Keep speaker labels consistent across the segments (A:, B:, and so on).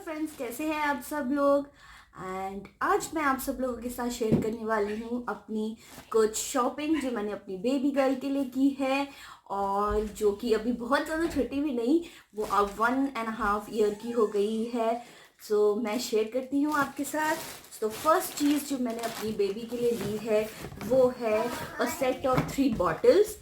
A: Friends, कैसे हैं आप सब लोग। एंड आज मैं आप सब लोगों के साथ शेयर करने वाली हूँ अपनी कुछ शॉपिंग जो मैंने अपनी बेबी गर्ल के लिए की है, और जो कि अभी बहुत ज़्यादा छोटी भी नहीं, वो अब 1.5 ईयर की हो गई है। सो मैं शेयर करती हूँ आपके साथ। तो फर्स्ट चीज़ जो मैंने अपनी बेबी के लिए ली है वो है अ सेट ऑफ 3 बॉटल्स।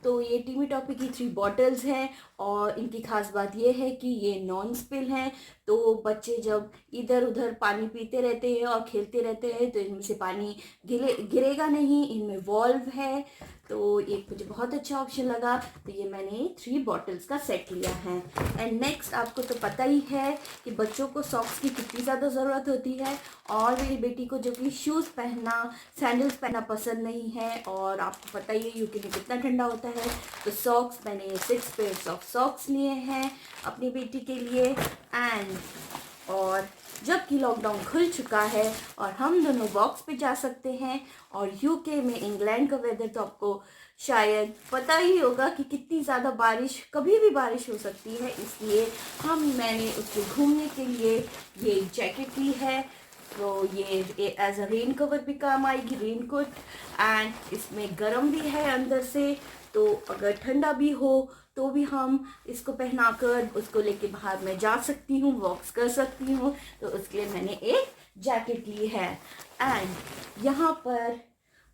A: तो ये टीमी टॉपी की 3 बॉटल्स हैं, और इनकी खास बात ये है कि ये नॉन स्पिल हैं। तो बच्चे जब इधर उधर पानी पीते रहते हैं और खेलते रहते हैं तो इनमें से पानी गिरेगा नहीं, इनमें वॉल्व है। तो ये मुझे बहुत अच्छा ऑप्शन लगा, तो ये मैंने 3 बॉटल्स का सेट लिया है। एंड नेक्स्ट, आपको तो पता ही है कि बच्चों को सॉक्स की कितनी ज़्यादा ज़रूरत होती है, और मेरी बेटी को जो कि शूज़ पहनना, सैंडल्स पहनना पसंद नहीं है, और आपको पता ही है यूके में कितना ठंडा होता है। तो सॉक्स मैंने 6 पेयर्स ऑफ सॉक्स लिए हैं अपनी बेटी के लिए। एंड और जबकि लॉकडाउन खुल चुका है और हम दोनों वॉक्स पे जा सकते हैं, और यूके में इंग्लैंड का वेदर तो आपको शायद पता ही होगा कि कितनी ज़्यादा बारिश, कभी भी बारिश हो सकती है, इसलिए मैंने उसको घूमने के लिए ये जैकेट ली है। तो ये एज अ रेन कवर भी काम आएगी, रेन कोट। एंड इसमें गर्म भी है अंदर से, तो अगर ठंडा भी हो तो भी हम इसको पहनाकर उसको लेके बाहर मैं जा सकती हूँ, वॉक्स कर सकती हूँ। तो उसके लिए मैंने एक जैकेट ली है। एंड यहाँ पर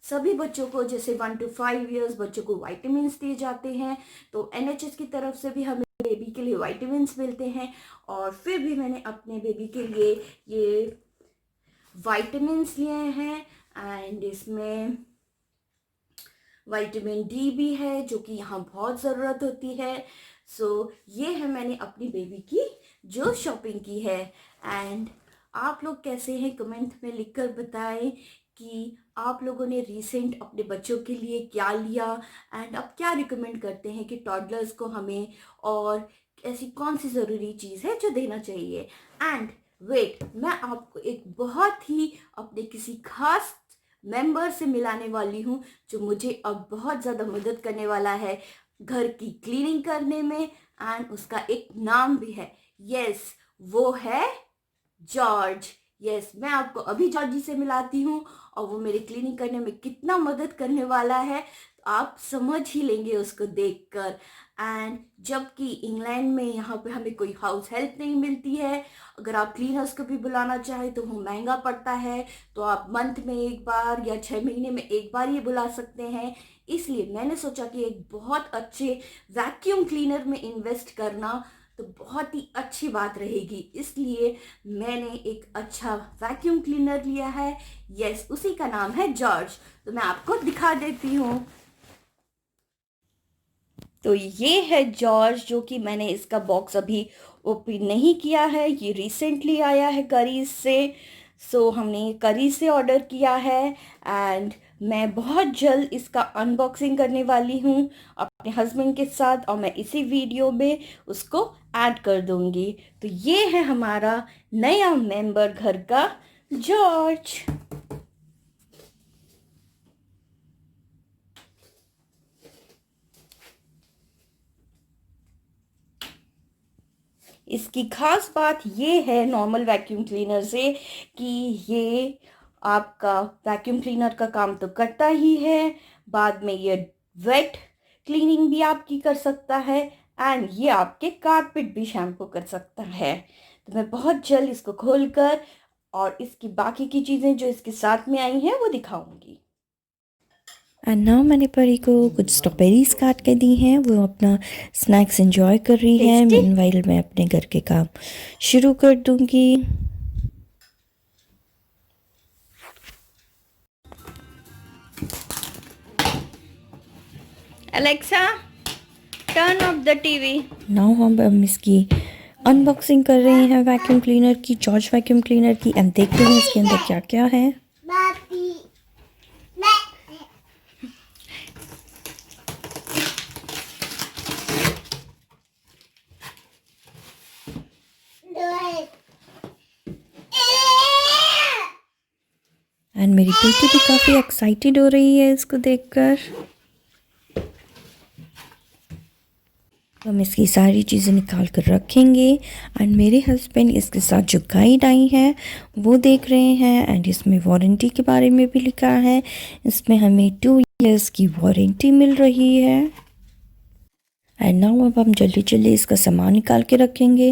A: सभी बच्चों को, जैसे 1 to 5 ईयर्स बच्चों को वाइटामिन्स दिए जाते हैं, तो NHS की तरफ से भी हमें बेबी के लिए वाइटामिन्स मिलते हैं। और फिर भी मैंने अपने बेबी के लिए ये वाइटामिन्स लिए हैं। एंड इसमें विटामिन डी भी है, जो कि यहाँ बहुत ज़रूरत होती है। सो ये है मैंने अपनी बेबी की जो शॉपिंग की है। एंड आप लोग कैसे हैं, कमेंट में लिखकर बताएं कि आप लोगों ने रिसेंट अपने बच्चों के लिए क्या लिया, एंड आप क्या रिकमेंड करते हैं कि टॉडलर्स को हमें, और ऐसी कौन सी ज़रूरी चीज़ है जो देना चाहिए। एंड वेट, मैं आपको एक बहुत ही अपने किसी खास मेंबर से मिलाने वाली हूँ, जो मुझे अब बहुत ज़्यादा मदद करने वाला है घर की क्लीनिंग करने में। एंड उसका एक नाम भी है, यस, वो है जॉर्ज। यस, मैं आपको अभी जॉर्जी से मिलाती हूँ, और वो मेरी क्लीनिंग करने में कितना मदद करने वाला है तो आप समझ ही लेंगे उसको देखकर। एंड जबकि इंग्लैंड में यहाँ पे हमें कोई हाउस हेल्प नहीं मिलती है, अगर आप क्लीनर्स को भी बुलाना चाहें तो वो महंगा पड़ता है। तो आप मंथ में एक बार या 6 महीने में एक बार ये बुला सकते हैं। इसलिए मैंने सोचा कि एक बहुत अच्छे वैक्यूम क्लीनर में इन्वेस्ट करना तो बहुत ही अच्छी बात रहेगी, इसलिए मैंने एक अच्छा वैक्यूम क्लीनर लिया है। यस, उसी का नाम है जॉर्ज। तो मैं आपको दिखा देती हूँ। तो ये है जॉर्ज, जो कि मैंने इसका बॉक्स अभी ओपन नहीं किया है, ये रिसेंटली आया है करीज से। सो हमने ये करीज से ऑर्डर किया है। एंड मैं बहुत जल्द इसका अनबॉक्सिंग करने वाली हूँ अपने हस्बैंड के साथ, और मैं इसी वीडियो में उसको ऐड कर दूँगी। तो ये है हमारा नया मेंबर घर का जॉर्ज। इसकी खास बात ये है नॉर्मल वैक्यूम क्लीनर से, कि ये आपका वैक्यूम क्लीनर का काम तो करता ही है, बाद में ये वेट क्लीनिंग भी आपकी कर सकता है, एंड ये आपके कारपेट भी शैम्पू कर सकता है। तो मैं बहुत जल्द इसको खोलकर और इसकी बाकी की चीज़ें जो इसके साथ में आई हैं वो दिखाऊंगी।
B: एंड नाउ मैंने परी को कुछ स्ट्रॉबेरीज काट के दी हैं, वो अपना स्नैक्स एंजॉय कर रही है।
A: टेस्टी।
B: मीनवाइल मैं अपने घर के काम शुरू कर दूंगी।
A: Alexa, turn off the TV.
B: Now हम इसकी अनबॉक्सिंग कर रहे हैं वैक्यूम क्लीनर की, जॉर्ज वैक्यूम क्लीनर की, एंड देखते हैं इसके अंदर क्या क्या है। एंड मेरी बेटी भी काफ़ी एक्साइटेड हो रही है इसको देखकर। हम इसकी सारी चीज़ें निकाल कर रखेंगे एंड मेरे हस्बैंड इसके साथ जो गाइड आई है वो देख रहे हैं एंड इसमें वारंटी के बारे में भी लिखा है। इसमें हमें 2 इयर्स की वारंटी मिल रही है। एंड नाउ अब हम जल्दी जल्दी इसका सामान निकाल के रखेंगे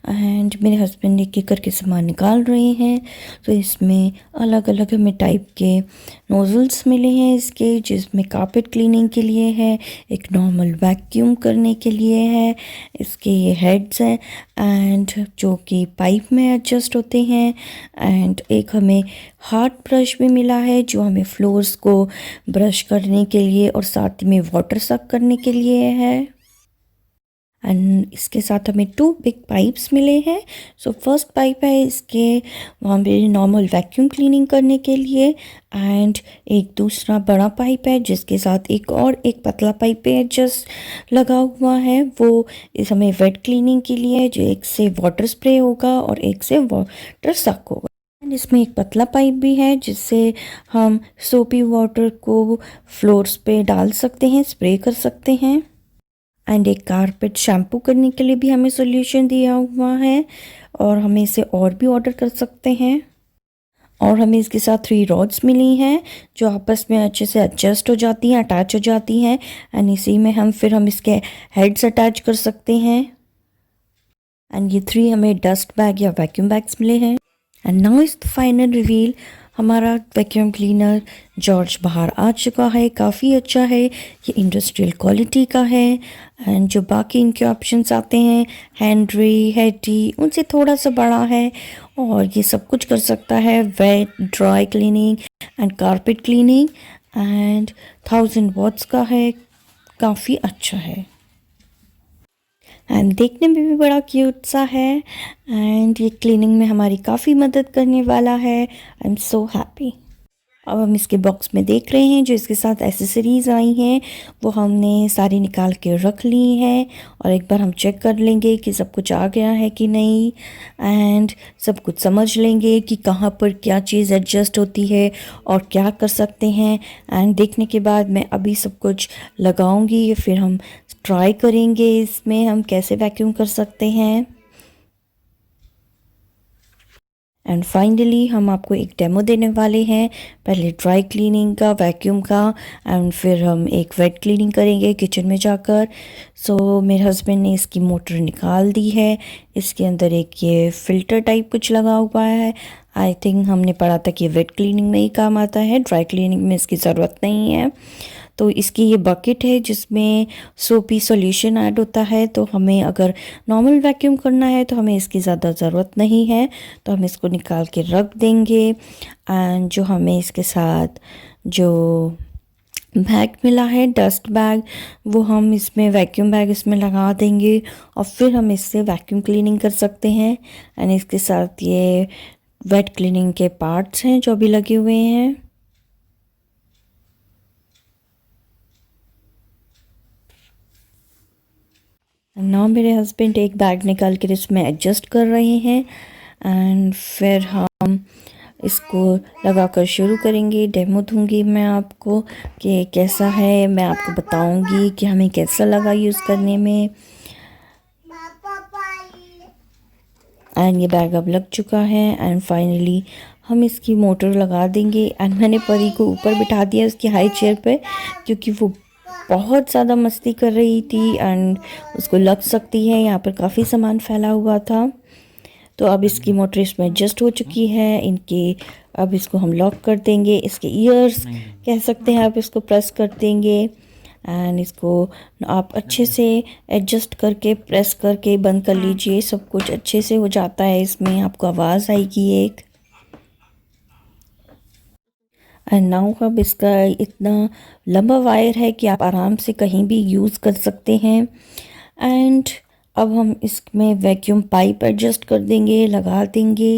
B: एंड मेरे हस्बैंड एक एक करके सामान निकाल रहे हैं। तो इसमें अलग अलग हमें टाइप के नोज़ल्स मिले हैं इसके, जिसमें कारपेट क्लीनिंग के लिए है, एक नॉर्मल वैक्यूम करने के लिए है, इसके ये हेड्स हैं एंड जो कि पाइप में एडजस्ट होते हैं। एंड एक हमें हार्ड ब्रश भी मिला है जो हमें फ्लोर्स को ब्रश करने के लिए और साथ में वाटर सक करने के लिए है। एंड इसके साथ हमें 2 बिग पाइप्स मिले हैं। सो फर्स्ट पाइप है इसके वहाँ पे नॉर्मल वैक्यूम क्लीनिंग करने के लिए एंड एक दूसरा बड़ा पाइप है जिसके साथ एक पतला पाइप पे एडजस्ट लगा हुआ है, वो इस हमें वेट क्लीनिंग के लिए, जो एक से वाटर स्प्रे होगा और एक से वाटर सक होगा। एंड इसमें एक पतला पाइप भी है जिससे हम सोपी वाटर को फ्लोर्स पे डाल सकते हैं, स्प्रे कर सकते हैं। एंड एक कारपेट शैम्पू करने के लिए भी हमें सॉल्यूशन दिया हुआ है और हमें इसे और भी ऑर्डर कर सकते हैं। और हमें इसके साथ 3 रॉड्स मिली हैं जो आपस में अच्छे से एडजस्ट हो जाती हैं, अटैच हो जाती हैं एंड इसी में हम इसके हेड्स अटैच कर सकते हैं। एंड ये 3 हमें डस्ट बैग या वैक्यूम बैग्स मिले हैं। And now is the final reveal. हमारा वैक्यूम क्लीनर जॉर्ज बाहर आ चुका है, काफ़ी अच्छा है, ये इंडस्ट्रियल क्वालिटी का है। एंड जो बाकी इनके ऑप्शंस आते हैं हैंड्री, हेडी, उनसे थोड़ा सा बड़ा है और ये सब कुछ कर सकता है, wet, dry cleaning and carpet cleaning. And 1000 watts का है, काफ़ी अच्छा है एंड देखने में भी बड़ा क्यूट सा है एंड ये क्लीनिंग में हमारी काफ़ी मदद करने वाला है। I am so happy. अब हम इसके बॉक्स में देख रहे हैं जो इसके साथ एसेसरीज़ आई हैं वो हमने सारी निकाल के रख ली हैं और एक बार हम चेक कर लेंगे कि सब कुछ आ गया है कि नहीं एंड सब कुछ समझ लेंगे कि कहाँ पर क्या चीज़ एडजस्ट होती है और क्या कर सकते हैं। एंड देखने के बाद मैं अभी सब कुछ लगाऊंगी, फिर हम ट्राई करेंगे इसमें हम कैसे वैक्यूम कर सकते हैं। एंड फाइनली हम आपको एक डेमो देने वाले हैं, पहले ड्राई क्लीनिंग का, वैक्यूम का एंड फिर हम एक वेट क्लीनिंग करेंगे किचन में जाकर। सो मेरे हस्बैंड ने इसकी मोटर निकाल दी है, इसके अंदर एक ये फ़िल्टर टाइप कुछ लगा हुआ है। आई थिंक हमने पढ़ा था कि वेट क्लीनिंग में ही काम आता है, ड्राई क्लीनिंग में इसकी ज़रूरत नहीं है। तो इसकी ये बकेट है जिसमें सोपी सॉल्यूशन ऐड होता है, तो हमें अगर नॉर्मल वैक्यूम करना है तो हमें इसकी ज़्यादा ज़रूरत नहीं है, तो हम इसको निकाल के रख देंगे। एंड जो हमें इसके साथ जो बैग मिला है डस्ट बैग, वो हम इसमें वैक्यूम बैग इसमें लगा देंगे और फिर हम इससे वैक्यूम क्लीनिंग कर सकते हैं। एंड इसके साथ ये वेट क्लीनिंग के पार्ट्स हैं जो भी लगे हुए हैं। नाउ मेरे हस्बैंड एक बैग निकाल कर इसमें एडजस्ट कर रहे हैं एंड फिर हम इसको लगाकर शुरू करेंगे। डेमो दूंगी मैं आपको कि कैसा है, मैं आपको बताऊंगी कि हमें कैसा लगा यूज़ करने में। एंड ये बैग अब लग चुका है एंड फाइनली हम इसकी मोटर लगा देंगे। एंड मैंने परी को ऊपर बिठा दिया उसकी हाई चेयर पे क्योंकि वो बहुत ज़्यादा मस्ती कर रही थी एंड उसको लग सकती है, यहाँ पर काफ़ी सामान फैला हुआ था। तो अब इसकी मोटर इसमें एडजस्ट हो चुकी है इनकी। अब इसको हम लॉक कर देंगे, इसके ईयर्स कह सकते हैं आप, इसको प्रेस कर देंगे एंड इसको आप अच्छे से एडजस्ट करके प्रेस करके बंद कर लीजिए। सब कुछ अच्छे से हो जाता है, इसमें आपको आवाज़ आएगी एक। एंड नाउ अब इसका इतना लंबा वायर है कि आप आराम से कहीं भी यूज़ कर सकते हैं। एंड अब हम इसमें वैक्यूम पाइप एडजस्ट कर देंगे, लगा देंगे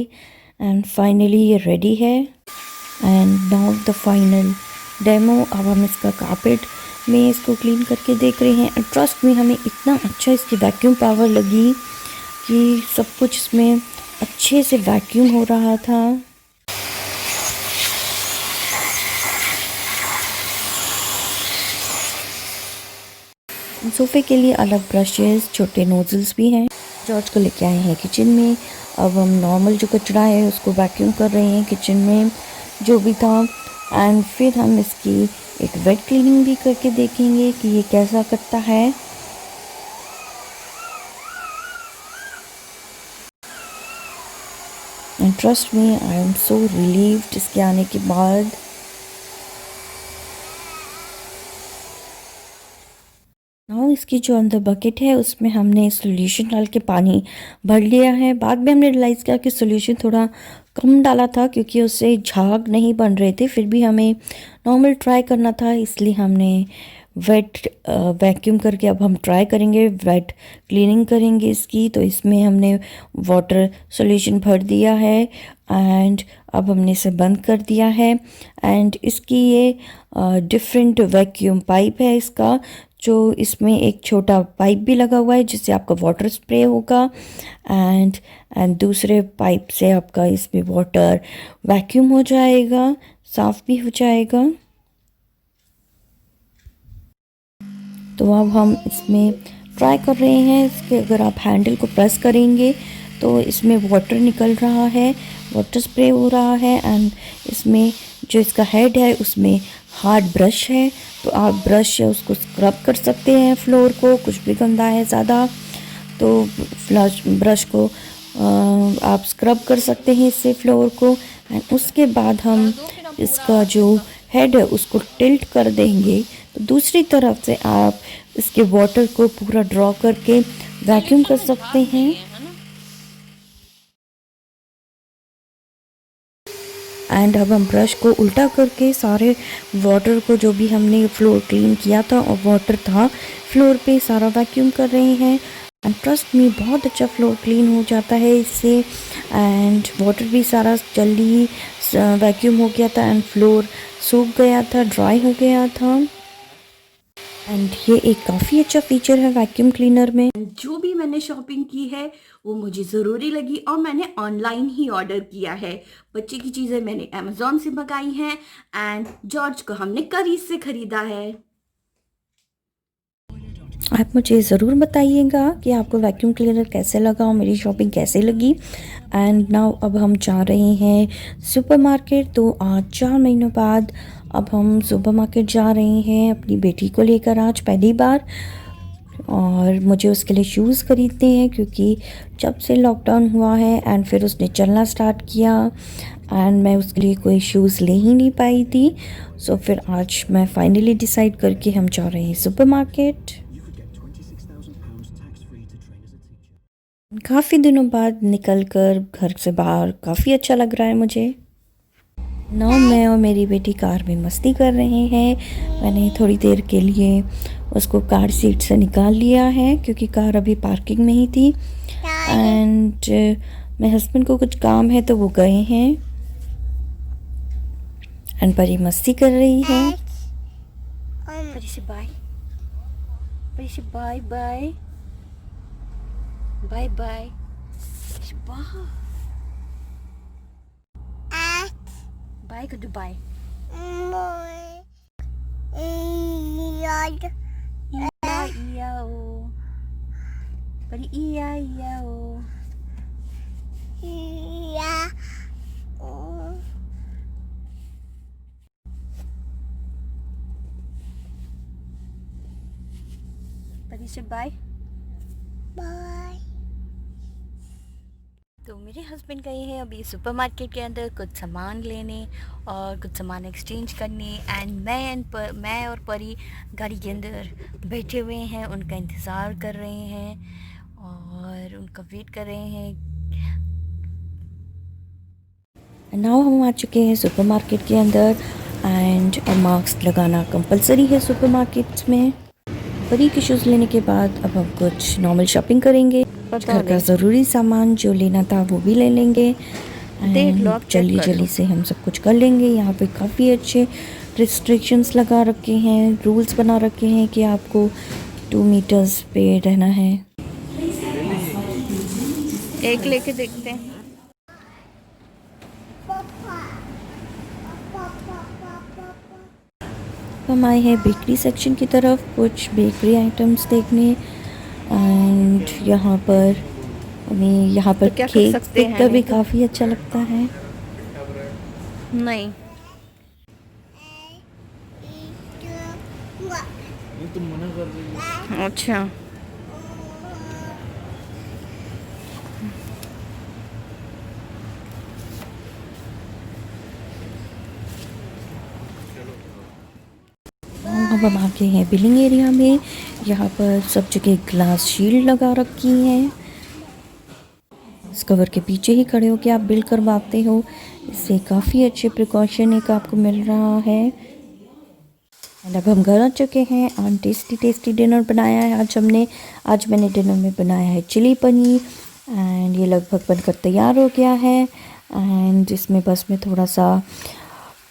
B: एंड फाइनली ये रेडी है। And now the final demo. अब हम इसका कारपेट में इसको क्लीन करके देख रहे हैं एंड ट्रस्ट में हमें इतना अच्छा इसकी वैक्यूम पावर लगी कि सब कुछ इसमें अच्छे से वैक्यूम हो रहा था। सोफ़े के लिए अलग ब्रशेस, छोटे नोजल्स भी हैं। जॉर्ज को लेके आए हैं किचन में। अब हम नॉर्मल जो कचरा है उसको वैक्यूम कर रहे हैं किचन में जो भी था, एंड फिर हम इसकी एक वेट क्लीनिंग भी करके देखेंगे कि ये कैसा करता है। And trust me, I am so relieved इसके आने के बाद। नाउ इसकी जो अंदर बकेट है उसमें हमने सॉल्यूशन डाल के पानी भर लिया है। बाद में हमने रियलाइज़ किया कि सॉल्यूशन थोड़ा कम डाला था क्योंकि उससे झाग नहीं बन रहे थे। फिर भी हमें नॉर्मल ट्राई करना था, इसलिए हमने वेट वैक्यूम करके अब हम ट्राई करेंगे, वेट क्लीनिंग करेंगे इसकी। तो इसमें हमने वाटर सॉल्यूशन भर दिया है एंड अब हमने इसे बंद कर दिया है। एंड इसकी ये डिफरेंट वैक्यूम पाइप है इसका, जो इसमें एक छोटा पाइप भी लगा हुआ है जिससे आपका वाटर स्प्रे होगा एंड दूसरे पाइप से आपका इसमें वाटर वैक्यूम हो जाएगा, साफ़ भी हो जाएगा। तो अब हम इसमें ट्राई कर रहे हैं इसके, अगर आप हैंडल को प्रेस करेंगे तो इसमें वाटर निकल रहा है, वाटर स्प्रे हो रहा है। एंड इसमें जो इसका हेड है उसमें हार्ड ब्रश है, तो आप ब्रश है उसको स्क्रब कर सकते हैं फ्लोर को। कुछ भी गंदा है ज़्यादा तो फ्लश ब्रश को आप स्क्रब कर सकते हैं इससे फ्लोर को। एंड उसके बाद हम इसका जो हेड है उसको टिल्ट कर देंगे, तो दूसरी तरफ से आप इसके वाटर को पूरा ड्रॉ करके वैक्यूम कर सकते हैं। एंड अब हम ब्रश को उल्टा करके सारे वाटर को, जो भी हमने फ्लोर क्लीन किया था और वाटर था फ्लोर पे, सारा वैक्यूम कर रहे हैं। एंड ट्रस्ट मी, बहुत अच्छा फ्लोर क्लीन हो जाता है इससे। एंड वाटर भी सारा जल्दी वैक्यूम हो गया था एंड फ्लोर सूख गया था, ड्राई हो गया था। एंड ये एक काफ़ी अच्छा फीचर है वैक्यूम क्लीनर में।
A: जो भी मैंने शॉपिंग की है वो मुझे ज़रूरी लगी और मैंने ऑनलाइन ही ऑर्डर किया है। बच्चे की चीज़ें मैंने अमेज़ॉन से मंगाई हैं एंड जॉर्ज को हमने करीज से ख़रीदा है।
B: आप मुझे ज़रूर बताइएगा कि आपको वैक्यूम क्लीनर कैसे लगा और मेरी शॉपिंग कैसे लगी। एंड नाउ अब हम जा रहे हैं सुपरमार्केट। तो आज 4 महीनों बाद अब हम सुपरमार्केट जा रहे हैं अपनी बेटी को लेकर, आज पहली बार। और मुझे उसके लिए शूज़ ख़रीदने हैं क्योंकि जब से लॉकडाउन हुआ है एंड फिर उसने चलना स्टार्ट किया एंड मैं उसके लिए कोई शूज़ ले ही नहीं पाई थी। सो फिर आज मैं फाइनली डिसाइड करके हम जा रहे हैं सुपरमार्केट। काफ़ी दिनों बाद निकलकर घर से बाहर काफ़ी अच्छा लग रहा है मुझे। नाउ मैं और मेरी बेटी कार में मस्ती कर रहे हैं। मैंने थोड़ी देर के लिए उसको कार सीट से निकाल लिया है क्योंकि कार अभी पार्किंग में ही थी। एंड मेरे हस्बैंड को कुछ काम है तो वो गए हैं एंड परी मस्ती कर रही है। परी से बाय, परी से bye bye bye bye. Bye कर दो, बाय। इया इया ओ, परी इया इया ओ। परी से बाय बाय। तो मेरे हस्बैंड गए हैं अभी सुपरमार्केट के अंदर कुछ सामान लेने और कुछ सामान एक्सचेंज करने। एंड मैं और परी गाड़ी के अंदर बैठे हुए हैं, उनका इंतज़ार कर रहे हैं और उनका वेट कर रहे हैं। नाउ हम आ चुके हैं सुपरमार्केट के अंदर एंड मास्क लगाना कंपलसरी है सुपरमार्केट में। परी के शूज़ लेने के बाद अब हम कुछ नॉर्मल शॉपिंग करेंगे। घर का ज़रूरी सामान जो लेना था वो भी ले लेंगे। जल्दी जल्दी से हम सब कुछ कर लेंगे। यहाँ पे काफ़ी अच्छे रिस्ट्रिक्शंस लगा रखे हैं, रूल्स बना रखे हैं कि आपको 2 मीटर्स पे रहना है।
A: एक लेके देखते हैं।
B: हम आए हैं बेकरी सेक्शन की तरफ कुछ बेकरी आइटम्स देखने एंड यहाँ पर हमें यहाँ पर
A: तो क्या कर
B: केक
A: सकते हैं,
B: देखकर भी
A: नहीं तो-
B: काफ़ी अच्छा लगता है।
A: नहीं
C: तुम मना कर रही हो।
A: अच्छा
B: हम आ गए हैं बिलिंग एरिया में। यहाँ पर सब जगह ग्लास शील्ड लगा रखी है। इस कवर के पीछे ही खड़े होकर आप बिल करवाते हो, इससे काफ़ी अच्छे प्रिकॉशन एक आपको मिल रहा है। एंड अब हम घर आ चुके हैं और टेस्टी डिनर बनाया है आज मैंने डिनर में बनाया है चिली पनीर एंड ये लगभग बनकर तैयार हो गया है। एंड इसमें बस मैं थोड़ा सा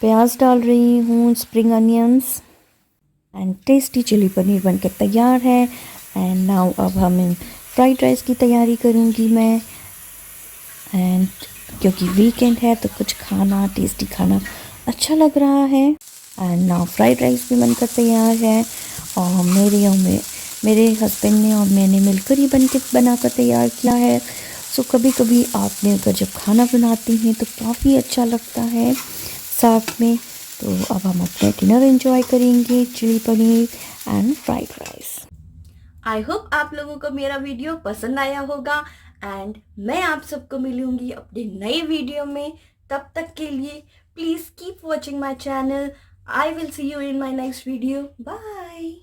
B: प्याज डाल रही हूँ, spring onions and tasty chilli paneer बनकर तैयार है। एंड नाउ अब हम फ्राइड राइस की तैयारी करूँगी मैं। एंड क्योंकि वीकेंड है तो कुछ खाना टेस्टी खाना अच्छा लग रहा है। एंड नाउ फ्राइड राइस भी बनकर तैयार है और मेरे हस्बैंड ने और मैंने मिलकर ही बनाकर तैयार किया है। सो कभी कभी आप मिलकर जब खाना बनाती हैं तो काफ़ी अच्छा लगता है साथ में। तो अब हम अपना डिनर एंजॉय करेंगे, chilli paneer and fried rice.
A: I hope आप लोगों को मेरा वीडियो पसंद आया होगा एंड मैं आप सबको मिलूंगी अपने नए वीडियो में। तब तक के लिए please keep watching my channel. I will see you in my next video. Bye.